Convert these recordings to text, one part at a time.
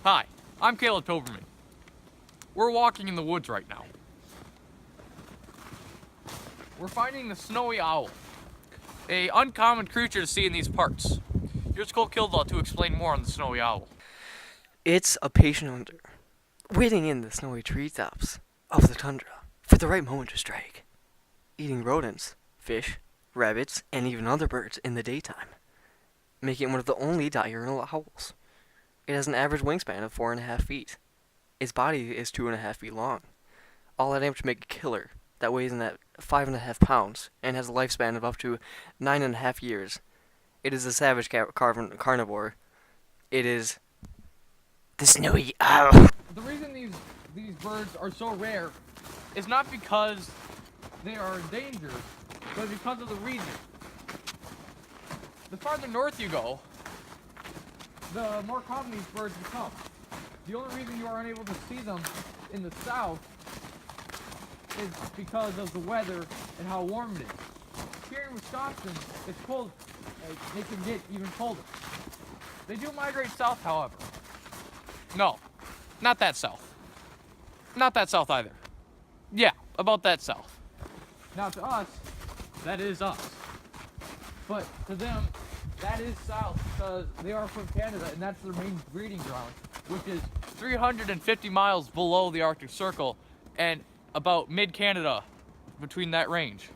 Hi, I'm Caleb Toberman. We're walking in the woods right now. We're finding the snowy owl, a uncommon creature to see in these parts. Here's Cole Kildall to explain more on the snowy owl. It's a patient hunter, waiting in the snowy treetops of the tundra for the right moment to strike, eating rodents, fish, rabbits, and even other birds in the daytime, making it one of the only diurnal owls. It has an average wingspan of 4.5 feet. Its body is 2.5 feet long, all that amped to make a killer that weighs in at 5.5 pounds and has a lifespan of up to 9.5 years. It is a savage carnivore. It is the snowy owl. The reason these birds are so rare is not because they are endangered, but because of the region. The farther north you go, the more common these birds become. The only reason you are unable to see them in the south is because of the weather and how warm it is. Here in Wisconsin, it's cold. They can get even colder. They do migrate south, however. No, not that south. Not that south either. Yeah, about that south. Now to us, that is us. But to them, that is south because they are from Canada and that's their main breeding ground, which is 350 miles below the Arctic Circle and about mid-Canada between that range.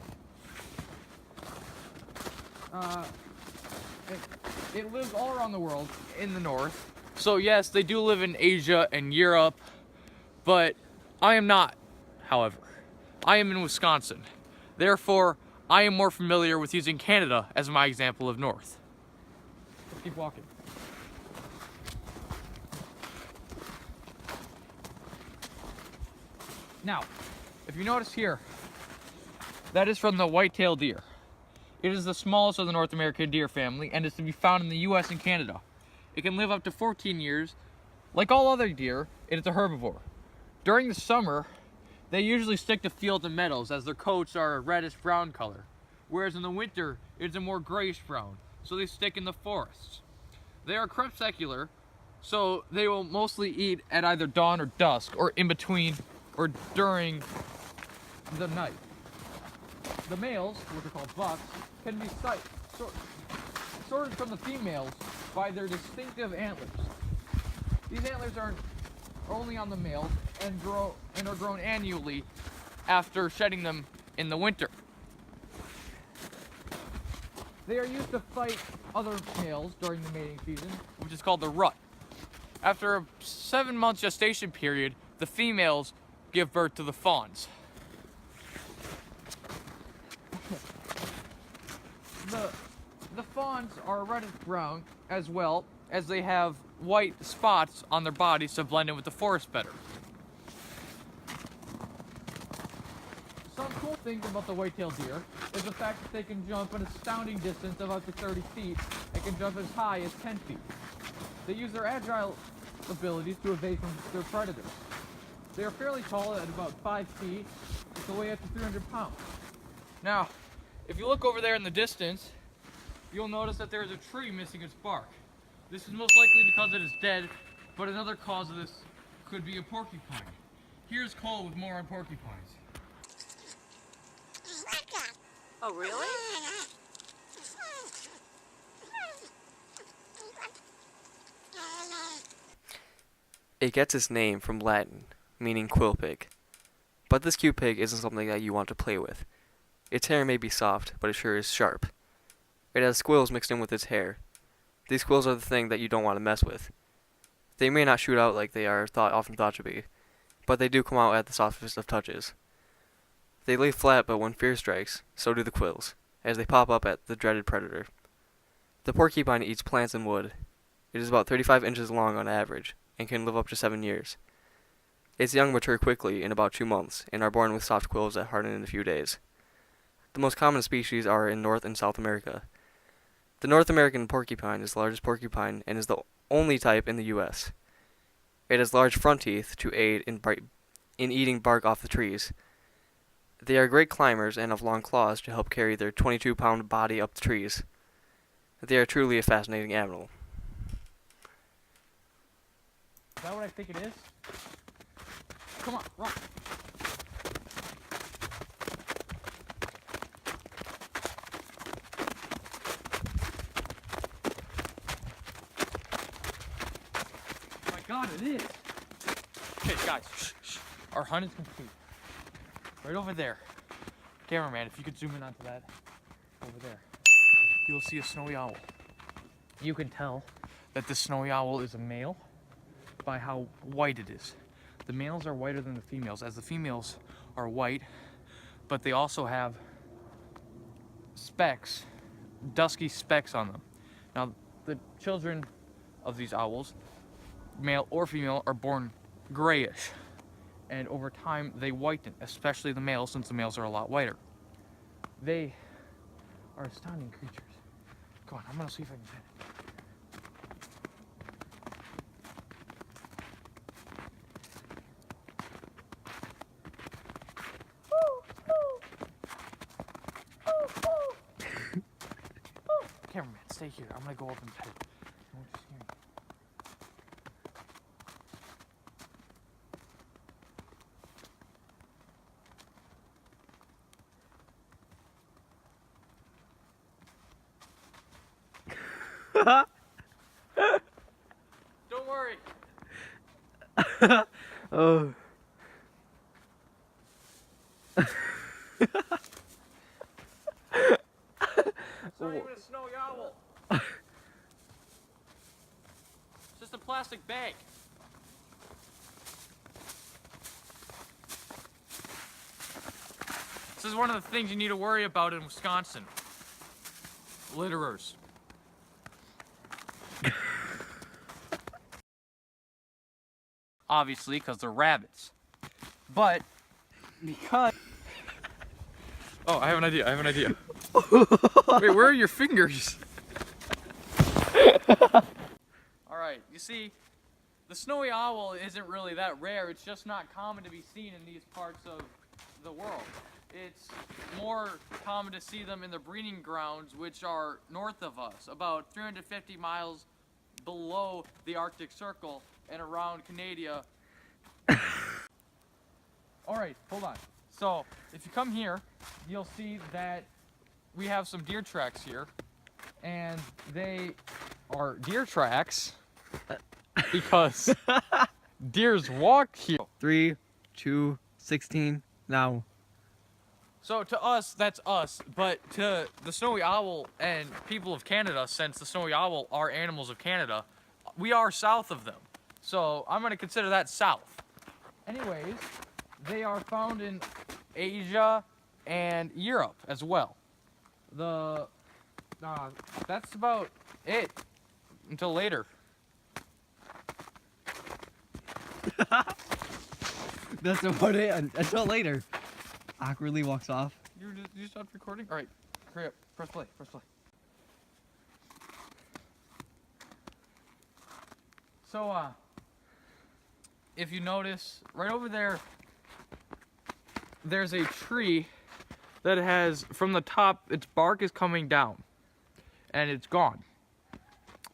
It lives all around the world in the north. So yes, they do live in Asia and Europe, but I am not, however. I am in Wisconsin. Therefore, I am more familiar with using Canada as my example of north. Let's keep walking. Now, if you notice here, that is from the white-tailed deer. It is the smallest of the North American deer family and is to be found in the US and Canada. It can live up to 14 years. Like all other deer, it is a herbivore. During the summer, they usually stick to fields and meadows as their coats are a reddish-brown color, whereas in the winter, it is a more grayish-brown, so they stick in the forests. They are crepuscular, so they will mostly eat at either dawn or dusk, or in between, or during the night. The males, which are called bucks, can be sorted from the females by their distinctive antlers. These antlers are only on the males and are grown annually after shedding them in the winter. They are used to fight other males during the mating season, which is called the rut. After a 7-month gestation period, the females give birth to the fawns. The fawns are reddish brown as well as they have white spots on their bodies to blend in with the forest better. Some cool things about the white-tailed deer is the fact that they can jump an astounding distance of up to 30 feet and can jump as high as 10 feet. They use their agile abilities to evade from their predators. They are fairly tall at about 5 feet, with a weight up to 300 pounds. Now, if you look over there in the distance, you'll notice that there is a tree missing its bark. This is most likely because it is dead, but another cause of this could be a porcupine. Here's Cole with more on porcupines. Oh, really? It gets its name from Latin, meaning quill pig. But this cute pig isn't something that you want to play with. Its hair may be soft, but it sure is sharp. It has squills mixed in with its hair. These squills are the thing that you don't want to mess with. They may not shoot out like they are often thought to be, but they do come out at the softest of touches. They lay flat, but when fear strikes, so do the quills, as they pop up at the dreaded predator. The porcupine eats plants and wood. It is about 35 inches long on average, and can live up to 7 years. Its young mature quickly in about 2 months, and are born with soft quills that harden in a few days. The most common species are in North and South America. The North American porcupine is the largest porcupine and is the only type in the U.S. It has large front teeth to aid in eating bark off the trees. They are great climbers and have long claws to help carry their 22-pound body up the trees. They are truly a fascinating animal. Is that what I think it is? Come on, run. Oh my God, it is. Okay, guys, shh. Our hunt is complete. Right over there. Cameraman, if you could zoom in onto that. Over there. You'll see a snowy owl. You can tell that the snowy owl is a male by how white it is. The males are whiter than the females, as the females are white, but they also have specks, dusky specks on them. Now, the children of these owls, male or female, are born grayish, and over time they whiten, especially the males, since the males are a lot whiter. They are astounding creatures. Come on, I'm gonna see if I can find it. Cameraman, stay here. I'm gonna go up and pet it. Don't you scare me. Don't worry. Oh. It's not even a snowy owl. It's just a plastic bag. This is one of the things you need to worry about in Wisconsin. Litterers. Obviously, because they're rabbits. But, because... Oh, I have an idea, Wait, where are your fingers? Alright, you see, the snowy owl isn't really that rare. It's just not common to be seen in these parts of the world. It's more common to see them in the breeding grounds, which are north of us, about 350 miles below the Arctic Circle and around Canada. Alright, hold on. So, if you come here, you'll see that we have some deer tracks here, and they are deer tracks because deers walk here. 3, 2, 16, now. So to us, that's us, but to the snowy owl and people of Canada, since the snowy owl are animals of Canada, we are south of them. So I'm going to consider that south. Anyways, they are found in Asia and Europe as well. That's about it until later. That's about it until later. Awkwardly walks off. You stopped recording? Alright, hurry up. Press play. So, if you notice, right over there, there's a tree that has, from the top, its bark is coming down. And it's gone.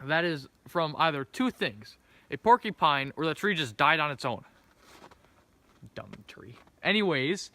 That is from either two things. A porcupine, or the tree just died on its own. Dumb tree. Anyways,